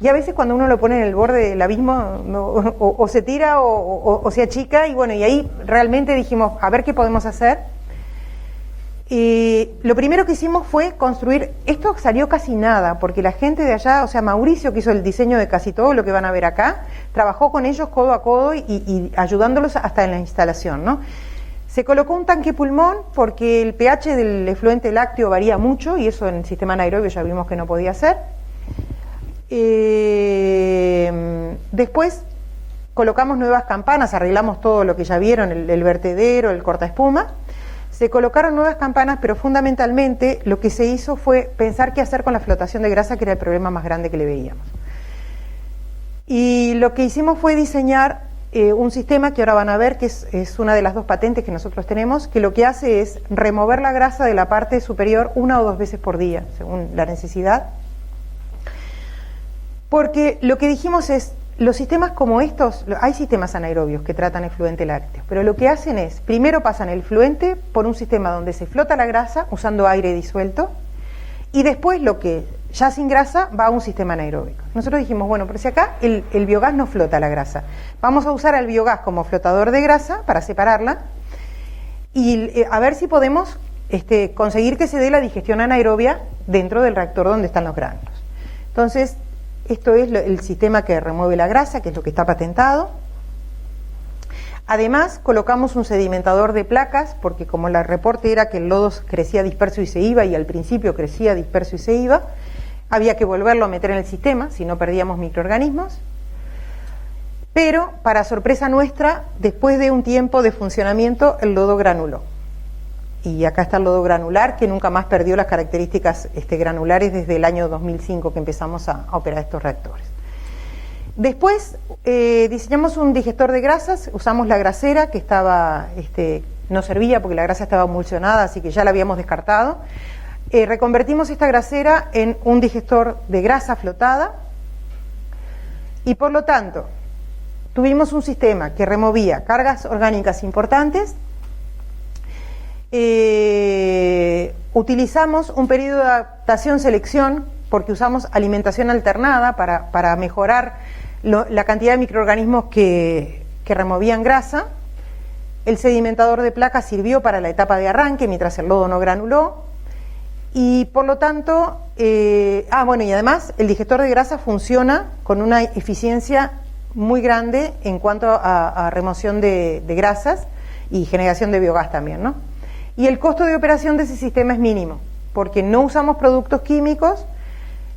Y a veces cuando uno lo pone en el borde del abismo, o se tira o se achica, y bueno, y ahí realmente dijimos, a ver qué podemos hacer. Y lo primero que hicimos fue construir, esto salió casi nada, porque la gente de allá, o sea, Mauricio, que hizo el diseño de casi todo lo que van a ver acá, trabajó con ellos codo a codo y ayudándolos hasta en la instalación, ¿no? Se colocó un tanque pulmón porque el pH del efluente lácteo varía mucho, y eso en el sistema anaerobio ya vimos que no podía ser. Después colocamos nuevas campanas, arreglamos todo lo que ya vieron, el vertedero, el cortaespuma. Se colocaron nuevas campanas, pero fundamentalmente lo que se hizo fue pensar qué hacer con la flotación de grasa, que era el problema más grande que le veíamos. Y lo que hicimos fue diseñar un sistema que ahora van a ver, que es una de las 2 patentes que nosotros tenemos, que lo que hace es remover la grasa de la parte superior 1 o 2 veces por día, según la necesidad. Porque lo que dijimos es, los sistemas como estos, hay sistemas anaerobios que tratan efluente lácteo, pero lo que hacen es, primero pasan el efluente por un sistema donde se flota la grasa usando aire disuelto, y después lo que ya sin grasa va a un sistema anaeróbico. Nosotros dijimos, bueno, pero si acá el biogás no flota la grasa, vamos a usar al biogás como flotador de grasa para separarla y a ver si podemos conseguir que se dé la digestión anaerobia dentro del reactor donde están los gránulos. Entonces, esto es el sistema que remueve la grasa, que es lo que está patentado. Además, colocamos un sedimentador de placas, porque como el reporte era que el lodo crecía disperso y se iba, y al principio crecía disperso y se iba, había que volverlo a meter en el sistema, si no perdíamos microorganismos. Pero, para sorpresa nuestra, después de un tiempo de funcionamiento, el lodo granuló. Y acá está el lodo granular, que nunca más perdió las características granulares desde el año 2005 que empezamos a operar estos reactores. Después diseñamos un digestor de grasas, usamos la grasera que estaba, no servía porque la grasa estaba emulsionada, así que ya la habíamos descartado. Reconvertimos esta grasera en un digestor de grasa flotada y por lo tanto tuvimos un sistema que removía cargas orgánicas importantes. Utilizamos un periodo de adaptación-selección porque usamos alimentación alternada para mejorar la cantidad de microorganismos que removían grasa. El sedimentador de placas sirvió para la etapa de arranque mientras el lodo no granuló y por lo tanto, y además el digestor de grasa funciona con una eficiencia muy grande en cuanto a remoción de grasas y generación de biogás también, ¿no? Y el costo de operación de ese sistema es mínimo, porque no usamos productos químicos,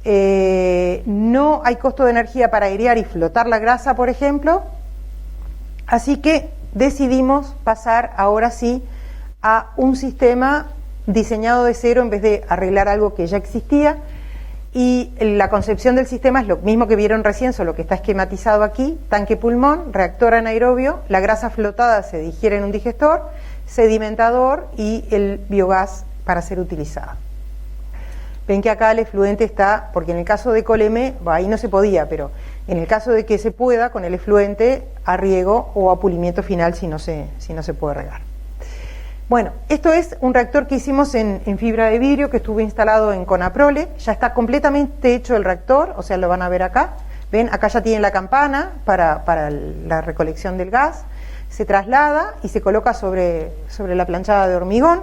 no hay costo de energía para airear y flotar la grasa, por ejemplo, así que decidimos pasar ahora sí a un sistema diseñado de cero en vez de arreglar algo que ya existía, y la concepción del sistema es lo mismo que vieron recién, solo que está esquematizado aquí: tanque pulmón, reactor anaerobio, la grasa flotada se digiere en un digestor, sedimentador y el biogás para ser utilizado. Ven que acá el efluente está, porque en el caso de Coleme, ahí no se podía, pero en el caso de que se pueda, con el efluente a riego o a pulimiento final si no se puede regar. Bueno, esto es un reactor que hicimos en fibra de vidrio, que estuvo instalado en Conaprole. Ya está completamente hecho el reactor, o sea, lo van a ver acá. Ven, acá ya tienen la campana para la recolección del gas. Se traslada y se coloca sobre la planchada de hormigón.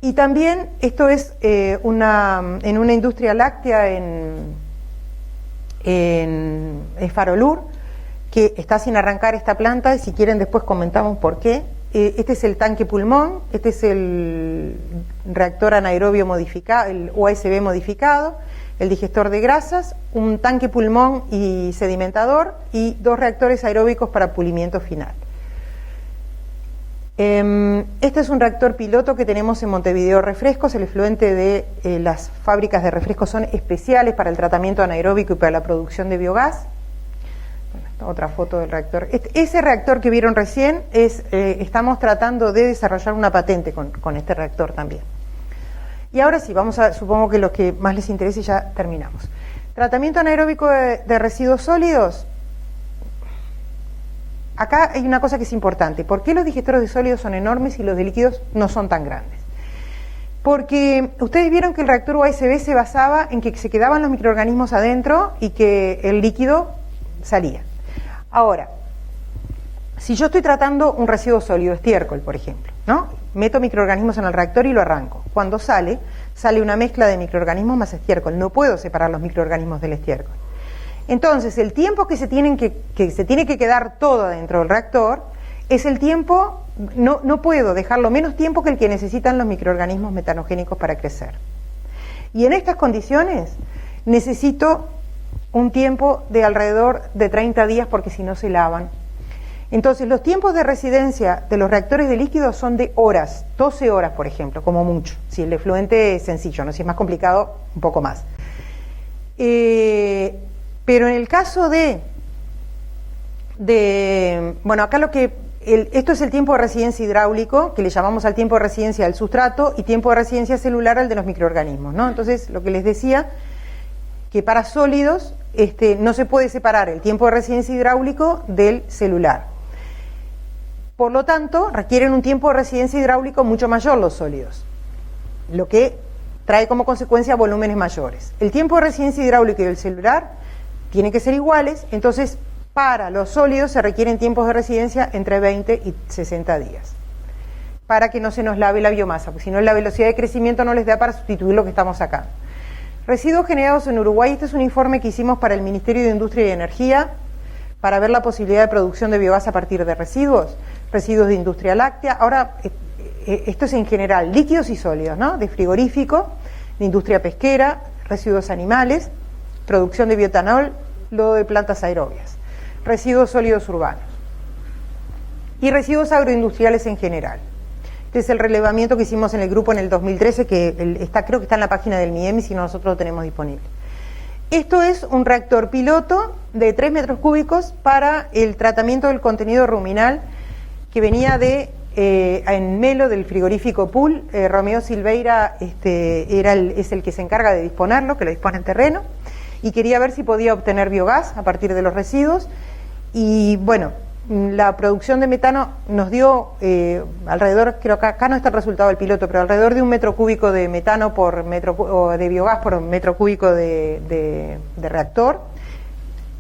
Y también esto es en una industria láctea en Farolur, que está sin arrancar esta planta, y si quieren después comentamos por qué. Este es el tanque pulmón, este es el reactor anaerobio modificado, el USB modificado, el digestor de grasas, un tanque pulmón y sedimentador, y 2 reactores aeróbicos para pulimiento final. Este es un reactor piloto que tenemos en Montevideo Refrescos. El efluente de las fábricas de refrescos son especiales para el tratamiento anaeróbico y para la producción de biogás. Bueno, otra foto del reactor. Ese reactor que vieron recién estamos tratando de desarrollar una patente con este reactor también. Y ahora sí, supongo que los que más les interese ya terminamos. Tratamiento anaeróbico de residuos sólidos. Acá hay una cosa que es importante. ¿Por qué los digestores de sólidos son enormes y los de líquidos no son tan grandes? Porque ustedes vieron que el reactor USB se basaba en que se quedaban los microorganismos adentro y que el líquido salía. Ahora, si yo estoy tratando un residuo sólido, estiércol, por ejemplo, ¿no? Meto microorganismos en el reactor y lo arranco. Cuando sale una mezcla de microorganismos más estiércol. No puedo separar los microorganismos del estiércol. Entonces, el tiempo que se tiene que quedar todo dentro del reactor es el tiempo, no puedo dejarlo menos tiempo que el que necesitan los microorganismos metanogénicos para crecer. Y en estas condiciones necesito un tiempo de alrededor de 30 días porque si no se lavan. Entonces, los tiempos de residencia de los reactores de líquidos son de horas, 12 horas, por ejemplo, como mucho. Si el efluente es sencillo, ¿no? Si es más complicado, un poco más. Pero en el caso bueno, acá esto es el tiempo de residencia hidráulico, que le llamamos al tiempo de residencia del sustrato, y tiempo de residencia celular al de los microorganismos, ¿no? Entonces, lo que les decía, que para sólidos no se puede separar el tiempo de residencia hidráulico del celular. Por lo tanto, requieren un tiempo de residencia hidráulico mucho mayor los sólidos, lo que trae como consecuencia volúmenes mayores. El tiempo de residencia hidráulica y el celular tienen que ser iguales, entonces para los sólidos se requieren tiempos de residencia entre 20 y 60 días, para que no se nos lave la biomasa, porque si no la velocidad de crecimiento no les da para sustituir lo que estamos sacando. Residuos generados en Uruguay, este es un informe que hicimos para el Ministerio de Industria y Energía, para ver la posibilidad de producción de biogás a partir de residuos de industria láctea. Ahora, esto es en general, líquidos y sólidos, ¿no? De frigorífico, de industria pesquera, residuos animales, producción de bioetanol, lodo de plantas aerobias, residuos sólidos urbanos y residuos agroindustriales en general. Este es el relevamiento que hicimos en el grupo en el 2013, que creo que está en la página del MIEM, si no nosotros lo tenemos disponible. Esto es un reactor piloto de 3 metros cúbicos para el tratamiento del contenido ruminal que venía en Melo del frigorífico Pool. Romeo Silveira es el que se encarga de disponerlo, que lo dispone en terreno, y quería ver si podía obtener biogás a partir de los residuos. Y bueno, la producción de metano nos dio alrededor, creo que acá no está el resultado del piloto, pero alrededor de 1 metro cúbico de metano o de biogás por metro cúbico de reactor.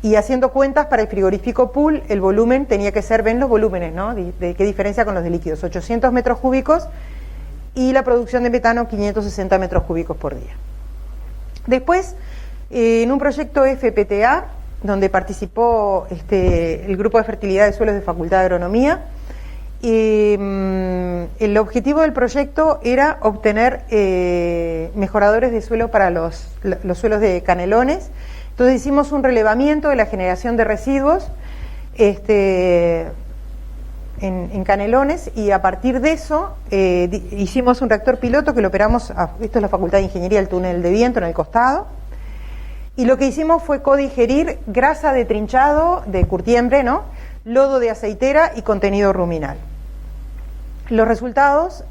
Y haciendo cuentas para el frigorífico Pool, el volumen tenía que ser, ven los volúmenes, ¿no? De qué diferencia con los de líquidos, 800 metros cúbicos, y la producción de metano 560 metros cúbicos por día. Después, en un proyecto FPTA, donde participó el grupo de fertilidad de suelos de Facultad de Agronomía. El objetivo del proyecto era obtener mejoradores de suelo para los suelos de Canelones. Entonces hicimos un relevamiento de la generación de residuos en Canelones, y a partir de eso hicimos un reactor piloto que lo operamos, esto es la Facultad de Ingeniería, el túnel de viento en el costado. Y lo que hicimos fue codigerir grasa de trinchado, de curtiembre, ¿no? Lodo de aceitera y contenido ruminal. Los resultados,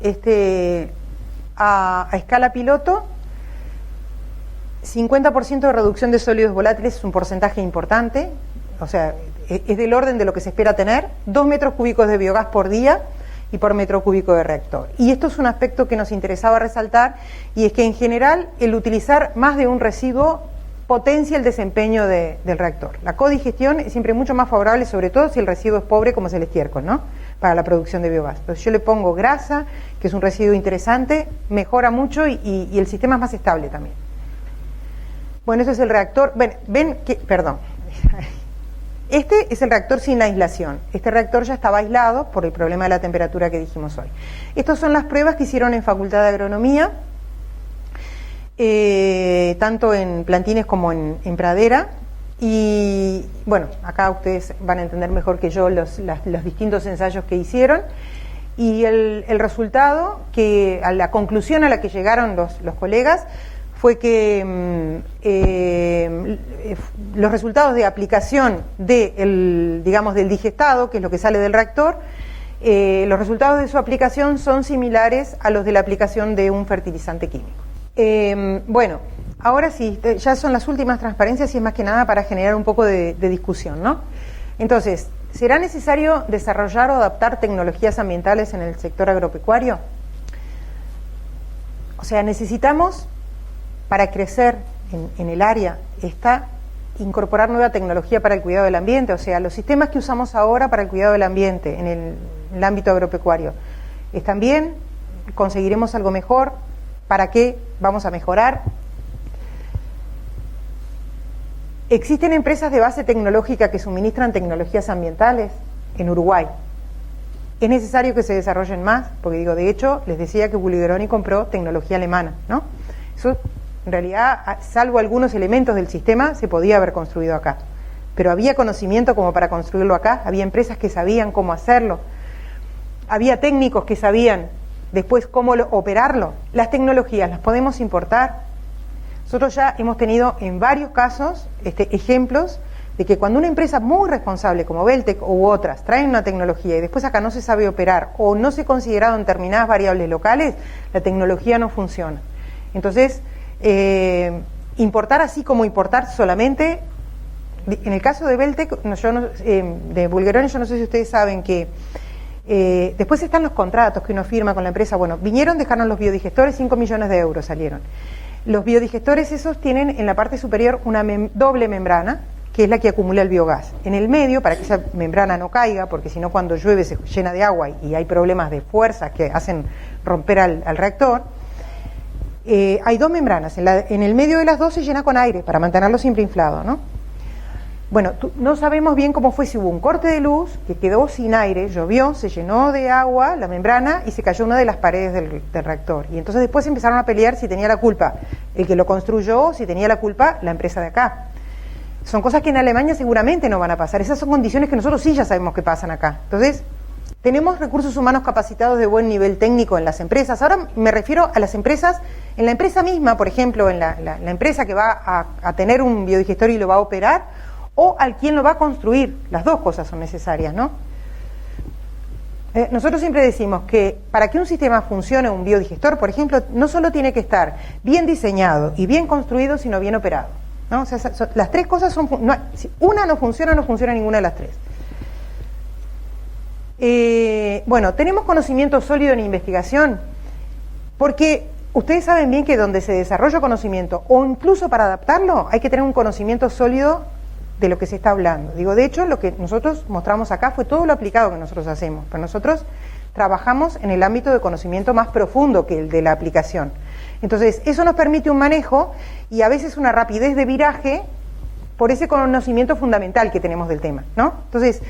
a escala piloto, 50% de reducción de sólidos volátiles es un porcentaje importante, o sea, es del orden de lo que se espera tener, 2 metros cúbicos de biogás por día y por metro cúbico de reactor. Y esto es un aspecto que nos interesaba resaltar, y es que en general el utilizar más de un residuo potencia el desempeño del reactor. La codigestión es siempre mucho más favorable, sobre todo si el residuo es pobre, como es el estiércol, ¿no? Para la producción de biogás. Entonces yo le pongo grasa, que es un residuo interesante, mejora mucho y el sistema es más estable también. Bueno, eso es el reactor. Este es el reactor sin aislación. Este reactor ya estaba aislado por el problema de la temperatura que dijimos hoy. Estas son las pruebas que hicieron en Facultad de Agronomía, tanto en plantines como en pradera, y bueno, acá ustedes van a entender mejor que yo los distintos ensayos que hicieron, y el resultado, a la conclusión a la que llegaron los colegas, fue que los resultados de aplicación del digestado, que es lo que sale del reactor, los resultados de su aplicación son similares a los de la aplicación de un fertilizante químico. Bueno, ahora sí, ya son las últimas transparencias, y es más que nada para generar un poco de discusión, ¿no? Entonces, ¿será necesario desarrollar o adaptar tecnologías ambientales en el sector agropecuario? O sea, necesitamos, para crecer en el área, incorporar nueva tecnología para el cuidado del ambiente. O sea, los sistemas que usamos ahora para el cuidado del ambiente en el ámbito agropecuario, ¿están bien? ¿Conseguiremos algo mejor? ¿Para qué vamos a mejorar? ¿Existen empresas de base tecnológica que suministran tecnologías ambientales en Uruguay? ¿Es necesario que se desarrollen más? Porque de hecho, les decía que Bulgeroni compró tecnología alemana, ¿no? Eso, en realidad, salvo algunos elementos del sistema, se podía haber construido acá. Pero había conocimiento como para construirlo acá, había empresas que sabían cómo hacerlo, había técnicos que sabían después cómo operarlo. Las tecnologías las podemos importar. Nosotros ya hemos tenido en varios casos ejemplos de que cuando una empresa muy responsable como Beltec u otras traen una tecnología y después acá no se sabe operar o no se ha considerado en determinadas variables locales, la tecnología no funciona. Entonces, importar así como importar solamente, en el caso de Beltec, de Bulgeroni, yo no sé si ustedes saben que Después están los contratos que uno firma con la empresa. Bueno, vinieron, dejaron los biodigestores, 5 millones de euros salieron. Los biodigestores esos tienen en la parte superior una doble membrana, que es la que acumula el biogás. En el medio, para que esa membrana no caiga, porque si no cuando llueve se llena de agua y hay problemas de fuerzas que hacen romper al reactor, hay dos membranas. En el medio de las dos se llena con aire para mantenerlo siempre inflado, ¿no? Bueno, no sabemos bien cómo fue, si hubo un corte de luz que quedó sin aire, llovió, se llenó de agua la membrana y se cayó una de las paredes del reactor. Y entonces después empezaron a pelear si tenía la culpa el que lo construyó o si tenía la culpa la empresa de acá. Son cosas que en Alemania seguramente no van a pasar. Esas son condiciones que nosotros sí ya sabemos que pasan acá. Entonces, tenemos recursos humanos capacitados de buen nivel técnico en las empresas. Ahora me refiero a las empresas, en la empresa misma, por ejemplo, en la empresa que va a tener un biodigestor y lo va a operar, o al quien lo va a construir. Las dos cosas son necesarias, ¿no? Nosotros siempre decimos que para que un sistema funcione, un biodigestor, por ejemplo, no solo tiene que estar bien diseñado y bien construido, sino bien operado, ¿no? O sea, las tres cosas son... si una no funciona ninguna de las tres. Bueno, tenemos conocimiento sólido en investigación, porque ustedes saben bien que donde se desarrolla conocimiento, o incluso para adaptarlo, hay que tener un conocimiento sólido de lo que se está hablando. Digo, de hecho, lo que nosotros mostramos acá fue todo lo aplicado que nosotros hacemos, pero nosotros trabajamos en el ámbito de conocimiento más profundo que el de la aplicación. Entonces, eso nos permite un manejo y a veces una rapidez de viraje por ese conocimiento fundamental que tenemos del tema, ¿no? Entonces,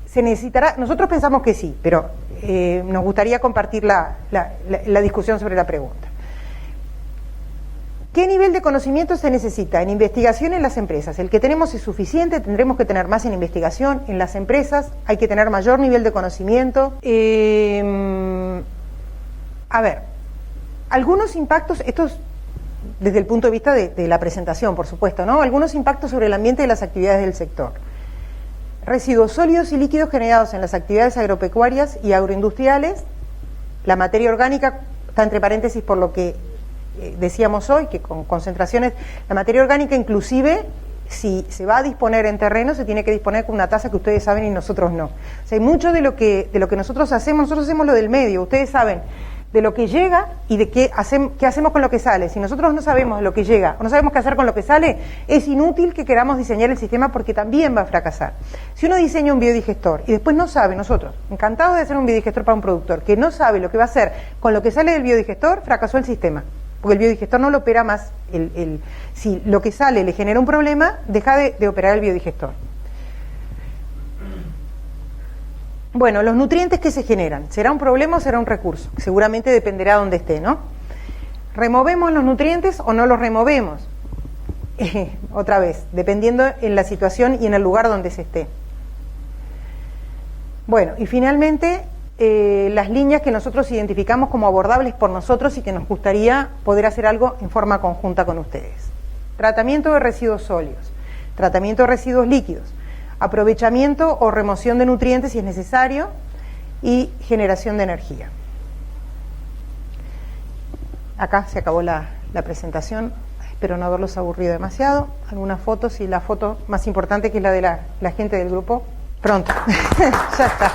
se necesitará, nosotros pensamos que sí, pero nos gustaría compartir la discusión sobre la pregunta. ¿Qué nivel de conocimiento se necesita en investigación en las empresas? El que tenemos es suficiente, tendremos que tener más en investigación. En las empresas hay que tener mayor nivel de conocimiento. A ver, algunos impactos, estos desde el punto de vista de la presentación, por supuesto, ¿no? Algunos impactos sobre el ambiente y las actividades del sector. Residuos sólidos y líquidos generados en las actividades agropecuarias y agroindustriales. La materia orgánica está entre paréntesis por lo que decíamos hoy, que con concentraciones, la materia orgánica inclusive, si se va a disponer en terreno, se tiene que disponer con una tasa que ustedes saben y nosotros no. O sea, hay mucho de lo que nosotros hacemos lo del medio, ustedes saben de lo que llega y de qué hacemos con lo que sale. Si nosotros no sabemos de lo que llega o no sabemos qué hacer con lo que sale, es inútil que queramos diseñar el sistema porque también va a fracasar. Si uno diseña un biodigestor y después no sabe, nosotros, encantados de hacer un biodigestor para un productor, que no sabe lo que va a hacer con lo que sale del biodigestor, fracasó el sistema. Porque el biodigestor no lo opera más. Si lo que sale le genera un problema, deja de operar el biodigestor. Bueno, los nutrientes que se generan, ¿será un problema o será un recurso? Seguramente dependerá de dónde esté, ¿no? ¿Removemos los nutrientes o no los removemos? Otra vez, dependiendo en la situación y en el lugar donde se esté. Bueno, y finalmente, las líneas que nosotros identificamos como abordables por nosotros y que nos gustaría poder hacer algo en forma conjunta con ustedes. Tratamiento de residuos sólidos, tratamiento de residuos líquidos, aprovechamiento o remoción de nutrientes si es necesario y generación de energía. Acá se acabó la presentación, espero no haberlos aburrido demasiado. Algunas fotos y la foto más importante que es la de la gente del grupo. Pronto, ya está.